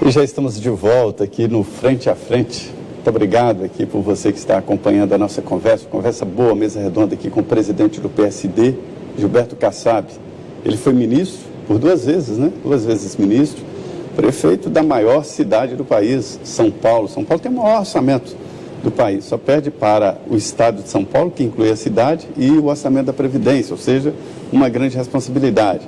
E já estamos de volta aqui no Frente a Frente. Muito obrigado aqui por você que está acompanhando a nossa conversa boa, mesa redonda aqui com o presidente do PSD, Gilberto Kassab. Ele foi ministro por 2 vezes, né? 2 vezes ministro, prefeito da maior cidade do país, São Paulo. São Paulo tem o maior orçamento do país, só perde para o estado de São Paulo, que inclui a cidade, e o orçamento da Previdência, ou seja, uma grande responsabilidade.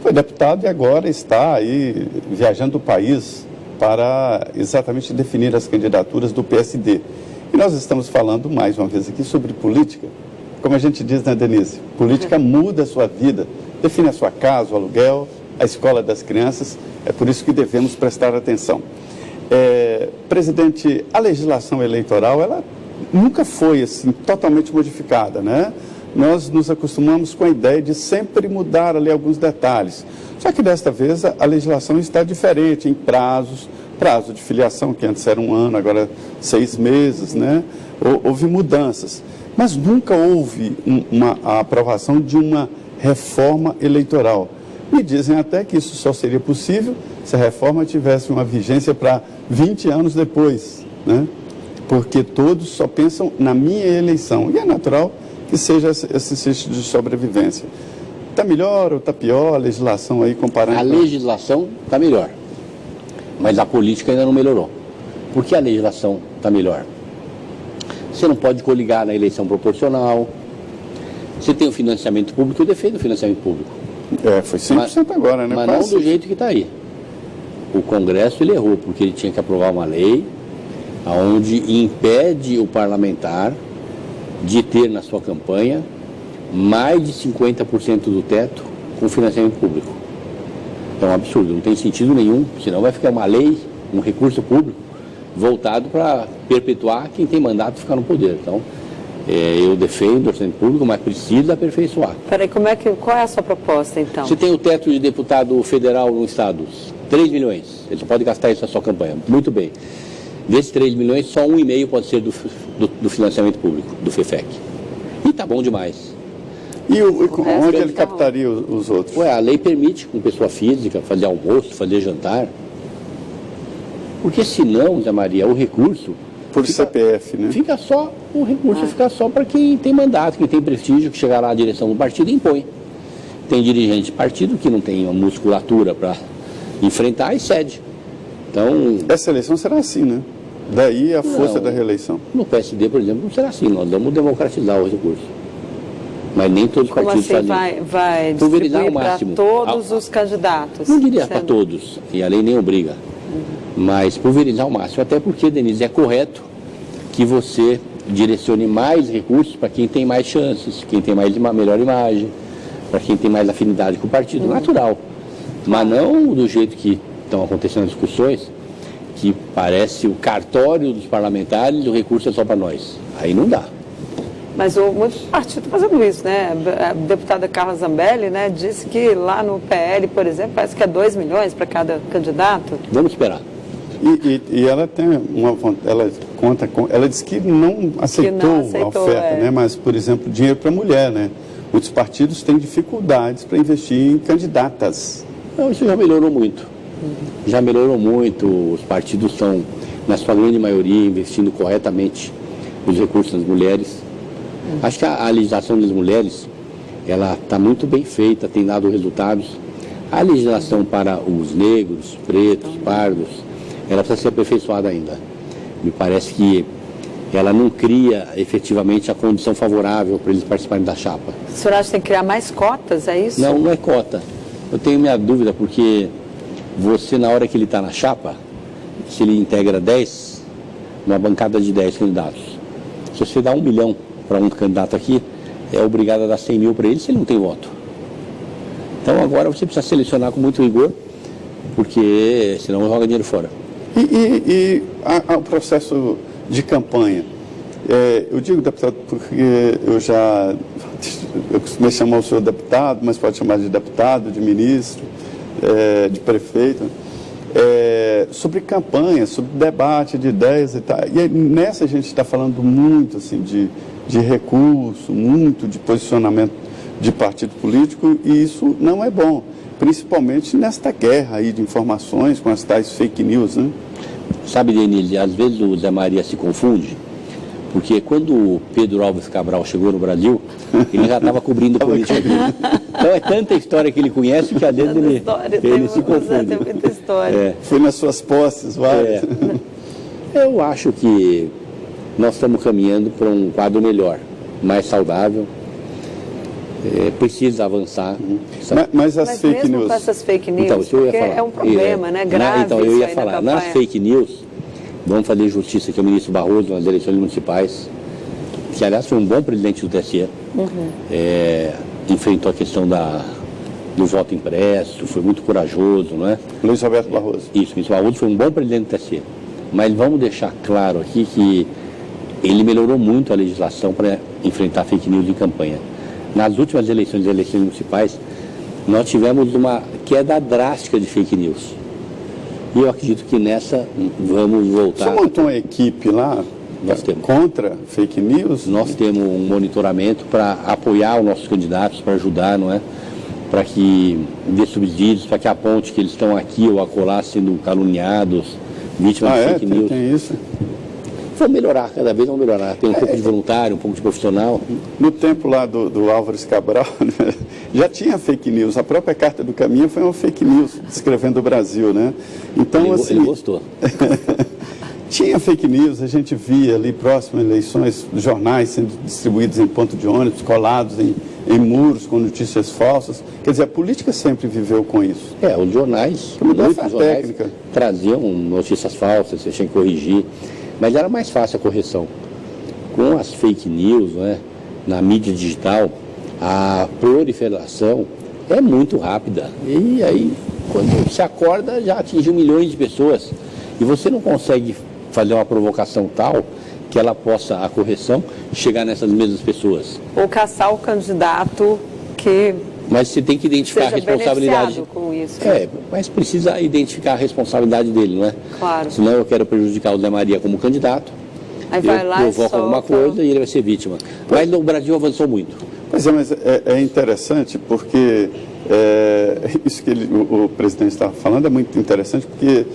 Foi deputado e agora está aí viajando o país para exatamente definir as candidaturas do PSD. E nós estamos falando mais uma vez aqui sobre política. Como a gente diz, né, Denise? Política muda a sua vida, define a sua casa, o aluguel, a escola das crianças. É por isso que devemos prestar atenção. Presidente, a legislação eleitoral, ela nunca foi assim totalmente modificada, né? Nós nos acostumamos com a ideia de sempre mudar ali alguns detalhes. Só que desta vez a legislação está diferente em prazos, prazo de filiação, que antes era 1 ano, agora 6 meses, né? Houve mudanças. Mas nunca houve a aprovação de uma reforma eleitoral. Me dizem até que isso só seria possível se a reforma tivesse uma vigência para 20 anos depois, né? Porque todos só pensam na minha eleição. E é natural que seja esse sítio de sobrevivência. Está melhor ou está pior a legislação aí comparando? A legislação está melhor, mas a política ainda não melhorou. Por que a legislação está melhor? Você não pode coligar na eleição proporcional, você tem o financiamento público, eu defendo o financiamento público. Foi 100% agora, né? Mas não do jeito que está aí. O Congresso ele errou, porque ele tinha que aprovar uma lei onde impede o parlamentar de ter na sua campanha mais de 50% do teto com financiamento público. É um absurdo, não tem sentido nenhum, senão vai ficar uma lei, um recurso público voltado para perpetuar quem tem mandato ficar no poder. Então, eu defendo o orçamento público, mas precisa aperfeiçoar. Peraí, qual é a sua proposta, então? Você tem o teto de deputado federal no estado, 3 milhões. Ele pode gastar isso na sua campanha. Muito bem. Desses 3 milhões, só 1,5 pode ser do financiamento público, do FEFEC. E está bom demais. E onde ele captaria os outros? A lei permite, com pessoa física, fazer almoço, fazer jantar. Porque senão, Zé Maria, o recurso... Por CPF, né? O recurso fica só para quem tem mandato, quem tem prestígio, que chegar lá à direção do partido e impõe. Tem dirigente de partido que não tem uma musculatura para enfrentar e cede. Então... Essa eleição será assim, né? Daí a força da reeleição. No PSD, por exemplo, não será assim. Nós vamos democratizar o recurso. Mas nem todos os partidos fazem. Vai distribuir para todos os candidatos? Não diria para todos, e a lei nem obriga. Mas pulverizar ao máximo. Até porque, Denise, é correto que você direcione mais recursos para quem tem mais chances, quem tem melhor imagem, para quem tem mais afinidade com o partido. Natural. Mas não do jeito que estão acontecendo as discussões, que parece o cartório dos parlamentares, o recurso é só para nós. Aí não dá. Mas muitos partidos estão fazendo isso, né? A deputada Carla Zambelli, né, disse que lá no PL, por exemplo, parece que é 2 milhões para cada candidato. Vamos esperar. E ela tem ela disse que não aceitou a oferta, né? Mas, por exemplo, dinheiro para mulher, né? Muitos partidos têm dificuldades para investir em candidatas. Não, isso já melhorou muito. Já melhorou muito. Os partidos estão, na sua grande maioria, investindo corretamente os recursos das mulheres. Acho que a legislação das mulheres, ela está muito bem feita, tem dado resultados. A legislação para os negros, pretos, pardos, ela precisa ser aperfeiçoada ainda. Me parece que ela não cria efetivamente a condição favorável para eles participarem da chapa. O senhor acha que tem que criar mais cotas, é isso? Não, não é cota. Eu tenho minha dúvida, porque você, na hora que ele está na chapa, se ele integra 10, uma bancada de 10 candidatos, se você dá 1 milhão para um candidato aqui, é obrigado a dar 100 mil para ele se ele não tem voto. Então agora você precisa selecionar com muito rigor, porque senão joga dinheiro fora. E o processo de campanha? Eu digo deputado porque eu costumei chamar o senhor deputado, mas pode chamar de deputado, de ministro, de prefeito. Sobre campanha, sobre debate de ideias e tal. E nessa a gente está falando muito assim, de recurso, muito de posicionamento de partido político, e isso não é bom. principalmente nesta guerra aí de informações com as tais fake news, né? Sabe, Denise, às vezes o Zé Maria se confunde, porque quando o Pedro Álvares Cabral chegou no Brasil, ele já estava cobrindo política aqui. Então é tanta história que ele conhece que às vezes ele se confunde. Tem muita história. Foi nas suas posses, várias. Eu acho que nós estamos caminhando para um quadro melhor, mais saudável. Precisa avançar. Mas as fake mesmo news... com essas fake news, Então, isso eu ia porque falar. é um problema, né? Grave. Então, eu ia isso aí falar, na nas fake news, vamos fazer justiça aqui ao ministro Barroso nas eleições municipais, que aliás foi um bom presidente do TSE, enfrentou a questão do voto impresso, foi muito corajoso, não é? Luiz Roberto Barroso. Isso, o ministro Barroso foi um bom presidente do TSE. Mas vamos deixar claro aqui que ele melhorou muito a legislação para enfrentar fake news em campanha. Nas últimas eleições municipais, nós tivemos uma queda drástica de fake news. E eu acredito que nessa vamos voltar... Você montou uma equipe lá contra fake news? Nós temos um monitoramento para apoiar os nossos candidatos, para ajudar, não é? Para que dê subsídios, para que aponte que eles estão aqui ou acolá sendo caluniados, vítimas de fake news. Tem isso. Vamos melhorar, cada vez vamos melhorar. Tem um pouco de voluntário, um pouco de profissional. No tempo lá do Álvares Cabral, né, já tinha fake news. A própria Carta do Caminho foi uma fake news descrevendo o Brasil, né? Então, Ele gostou. Tinha fake news, a gente via ali próximo a eleições, jornais sendo distribuídos em ponto de ônibus, colados em muros com notícias falsas. Quer dizer, a política sempre viveu com isso. Os jornais, muitos jornais traziam notícias falsas, você tinha que corrigir. Mas era mais fácil a correção. Com as fake news, né, na mídia digital, a proliferação é muito rápida. E aí, quando se acorda, já atingiu milhões de pessoas. E você não consegue fazer uma provocação tal que ela possa, a correção, chegar nessas mesmas pessoas. Ou caçar o candidato que... Mas você tem que identificar a responsabilidade. Com isso. Mas precisa identificar a responsabilidade dele, não é? Claro. Senão eu quero prejudicar o Zé Maria como candidato. Aí vai lá e provoca alguma coisa e ele vai ser vítima. Mas no Brasil avançou muito. Pois é, mas é interessante porque isso que o presidente estava falando é muito interessante porque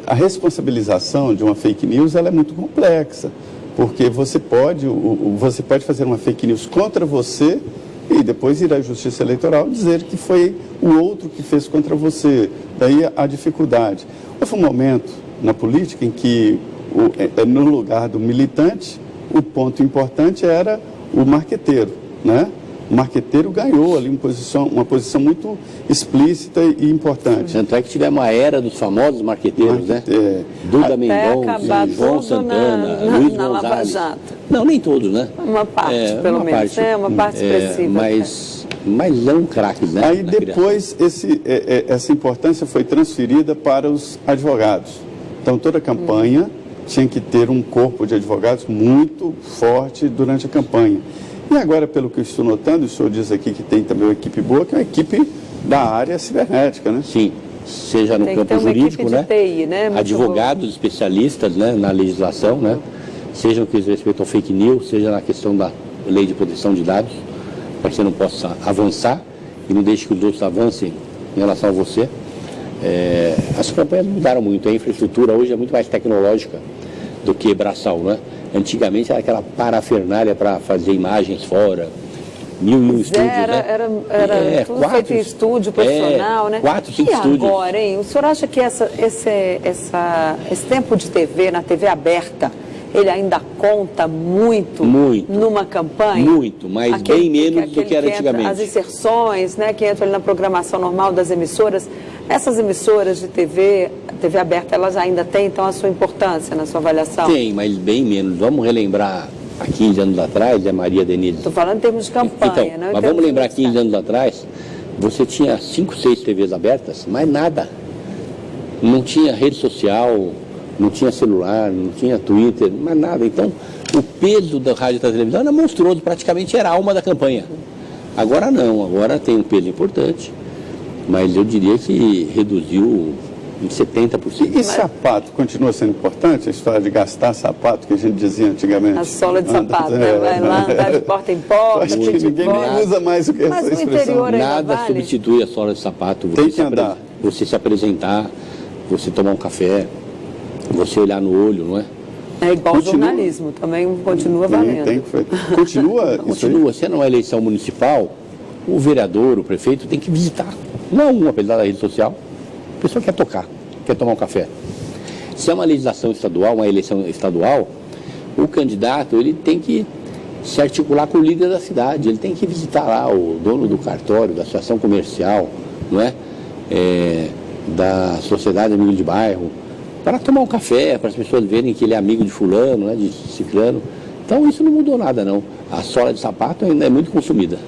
a responsabilização de uma fake news ela é muito complexa. Porque você pode fazer uma fake news contra você e depois ir à Justiça Eleitoral dizer que foi o outro que fez contra você. Daí a dificuldade. Houve um momento na política em que, no lugar do militante, o ponto importante era o marqueteiro, né? O marqueteiro ganhou ali uma posição muito explícita e importante. Tanto é que tivemos uma era dos famosos marqueteiros, né? Duda Mendonça, João Santana, Luiz Gonzalez. Não, nem todos, né? Uma parte, pelo menos, né? Uma parte expressiva. Mas eram craques, né? Aí depois essa importância foi transferida para os advogados. Então toda a campanha tinha que ter um corpo de advogados muito forte durante a campanha. E agora, pelo que eu estou notando, o senhor diz aqui que tem também uma equipe boa, que é uma equipe da área cibernética, né? Sim, seja no campo jurídico, né? TI, né? Advogados, especialistas, né? Na legislação, né? Seja no que diz respeito ao fake news, seja na questão da lei de proteção de dados, para que você não possa avançar e não deixe que os outros avancem em relação a você. As campanhas mudaram muito, a infraestrutura hoje é muito mais tecnológica do que braçal, né? Antigamente era aquela parafernália para fazer imagens fora, mil estúdios, né? Era tudo feito em estúdio profissional, né? 4, 5 e estúdios. Agora, hein? O senhor acha que esse tempo de TV, na TV aberta, ele ainda conta muito numa campanha? Muito, mas bem menos do que era antigamente. As inserções, né, que entram ali na programação normal das emissoras, essas emissoras de TV aberta, elas ainda têm, então, a sua importância na sua avaliação? Tem, mas bem menos. Vamos relembrar há 15 anos atrás, Maria Denise. Estou falando em termos de campanha, então, né? Mas vamos lembrar 15 anos atrás, você tinha 5, 6 TVs abertas, mas nada. Não tinha rede social, não tinha celular, não tinha Twitter, mas nada. Então, o peso da rádio e da televisão era monstruoso, praticamente era a alma da campanha. Agora não, agora tem um peso importante, mas eu diria que reduziu em 70%. E sapato continua sendo importante? A história de gastar sapato que a gente dizia antigamente? A sola de sapato, né? Vai lá andar de porta em porta. Acho que ninguém nem usa mais o que Mas essa no expressão. interior ainda Nada vale? substitui a sola de sapato. Tem que andar. Você se apresentar, você tomar um café, você olhar no olho, não é? É igual Continua. jornalismo, também continua valendo. Continua isso Continua. Se não é eleição municipal, o vereador, o prefeito tem que visitar. Não um, apesar da rede social. A pessoa quer tocar, quer tomar um café. Se é uma legislação estadual, uma eleição estadual, o candidato ele tem que se articular com o líder da cidade. Ele tem que visitar lá o dono do cartório, da associação comercial, não é? Da sociedade amigo de bairro, para tomar um café, para as pessoas verem que ele é amigo de fulano, né, de ciclano. Então isso não mudou nada não. A sola de sapato ainda é muito consumida.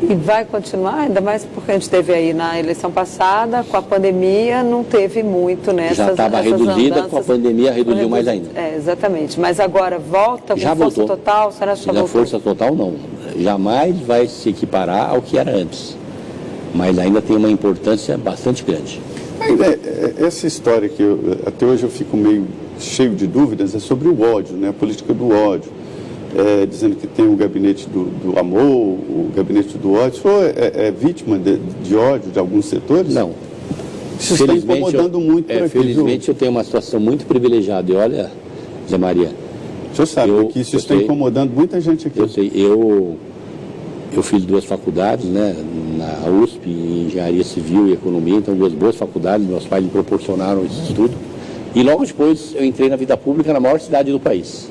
E vai continuar, ainda mais porque a gente teve aí na eleição passada, com a pandemia, não teve muito nessas Já estava reduzida, com a pandemia reduziu mais ainda. Exatamente. Mas agora volta com Já força voltou. total? Será que já Na voltou? força total não. Jamais vai se equiparar ao que era antes. Mas ainda tem uma importância bastante grande. Essa história que até hoje eu fico meio cheio de dúvidas é sobre o ódio, né? A política do ódio. Dizendo que tem o gabinete do amor, o gabinete do ódio. O senhor é vítima de ódio de alguns setores? Não. Isso está incomodando muito por aqui, felizmente viu? eu tenho uma situação muito privilegiada. E olha, Zé Maria... O senhor sabe que isso está incomodando muita gente aqui. Eu sei. Eu fiz 2 faculdades, né? Na USP, em Engenharia Civil e Economia. Então, 2 boas faculdades. Meus pais me proporcionaram esse estudo. E logo depois eu entrei na vida pública na maior cidade do país.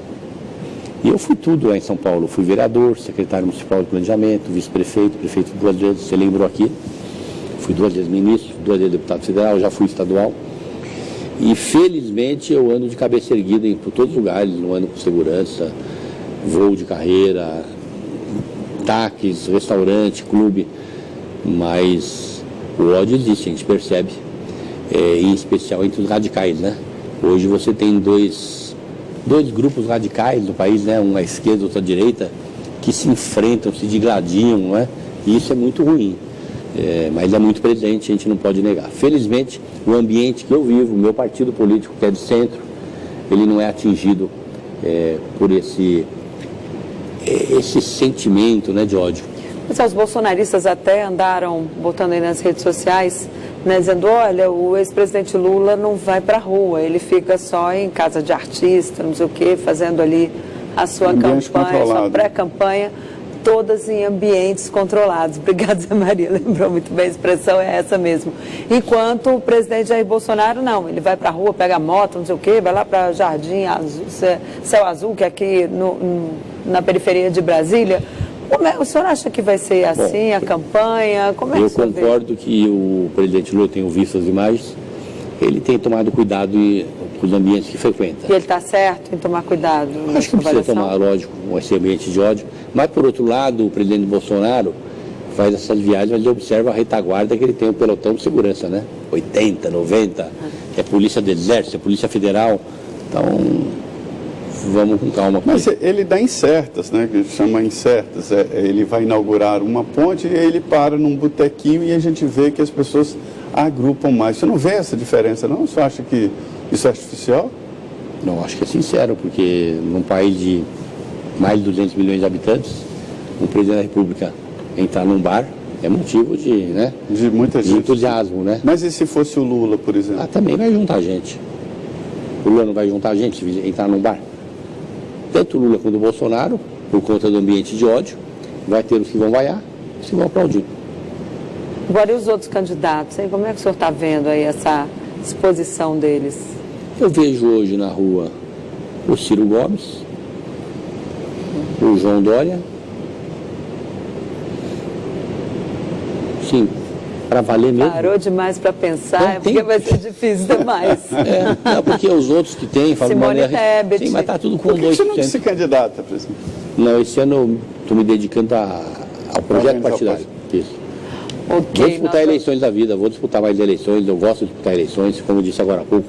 E eu fui tudo lá em São Paulo. Fui vereador, secretário municipal de planejamento, vice-prefeito, prefeito 2 vezes, você lembrou aqui. Fui 2 vezes ministro, 2 vezes deputado federal, já fui estadual. E felizmente eu ando de cabeça erguida por todos os lugares, não ando com segurança, voo de carreira, táxis, restaurante, clube. Mas o ódio existe, a gente percebe, em especial entre os radicais, né? Hoje você tem dois grupos radicais no país, né? Um à esquerda, outro à direita, que se enfrentam, se digladiam, não é? E isso é muito ruim, mas é muito presente, a gente não pode negar. Felizmente, o ambiente que eu vivo, o meu partido político, que é de centro, ele não é atingido por esse sentimento, né, de ódio. Mas os bolsonaristas até andaram botando aí nas redes sociais, né, dizendo, olha, o ex-presidente Lula não vai para a rua, ele fica só em casa de artista, não sei o quê, fazendo ali a sua campanha, a sua pré-campanha, todas em ambientes controlados. Obrigada, Zé Maria, lembrou muito bem, a expressão é essa mesmo. Enquanto o presidente Jair Bolsonaro, não, ele vai para a rua, pega a moto, não sei o quê, vai lá para Jardim Azul, Céu Azul, que é aqui na periferia de Brasília. O senhor acha que vai ser assim, a campanha? Como é que eu concordo que o presidente Lula, tenho visto as imagens, ele tem tomado cuidado com os ambientes que frequenta. E ele está certo em tomar cuidado? Acho que precisa tomar, lógico, esse ambiente de ódio. Mas, por outro lado, o presidente Bolsonaro faz essas viagens, mas ele observa a retaguarda que ele tem o pelotão de segurança, né? 80, 90, é polícia do exército, é polícia federal. Então, vamos com calma. Mas ele dá incertas, né? Que chama incertas. Ele vai inaugurar uma ponte e ele para num botequinho e a gente vê que as pessoas agrupam mais. Você não vê essa diferença, não? Você acha que isso é artificial? Não, acho que é sincero, porque num país de mais de 200 milhões de habitantes, o presidente da República entrar num bar é motivo de, né? De muita gente. De entusiasmo, né? Mas e se fosse o Lula, por exemplo? Também vai juntar gente. O Lula não vai juntar gente se entrar num bar? Tanto o Lula quanto o Bolsonaro, por conta do ambiente de ódio, vai ter os que vão vaiar e os que vão aplaudir. Agora, e os outros candidatos, hein? Como é que o senhor está vendo aí essa exposição deles? Eu vejo hoje na rua o Ciro Gomes, o João Dória. Sim, para valer mesmo. Parou demais para pensar, porque vai ser difícil demais. Não, porque os outros que tem, falam Simone Tebet. Sim, mas está tudo com Por que 2%. você não se candidata, presidente? Não, esse ano eu estou me dedicando ao projeto partidário. Isso. Vou disputar eleições da vida, vou disputar mais eleições, eu gosto de disputar eleições, como eu disse agora há pouco,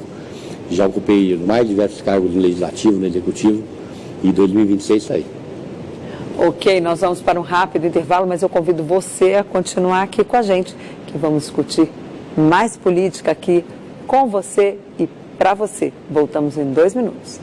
já ocupei mais diversos cargos no Legislativo, no Executivo, e 2026 está aí. Ok, nós vamos para um rápido intervalo, mas eu convido você a continuar aqui com a gente, que vamos discutir mais política aqui com você e para você. Voltamos em 2 minutos.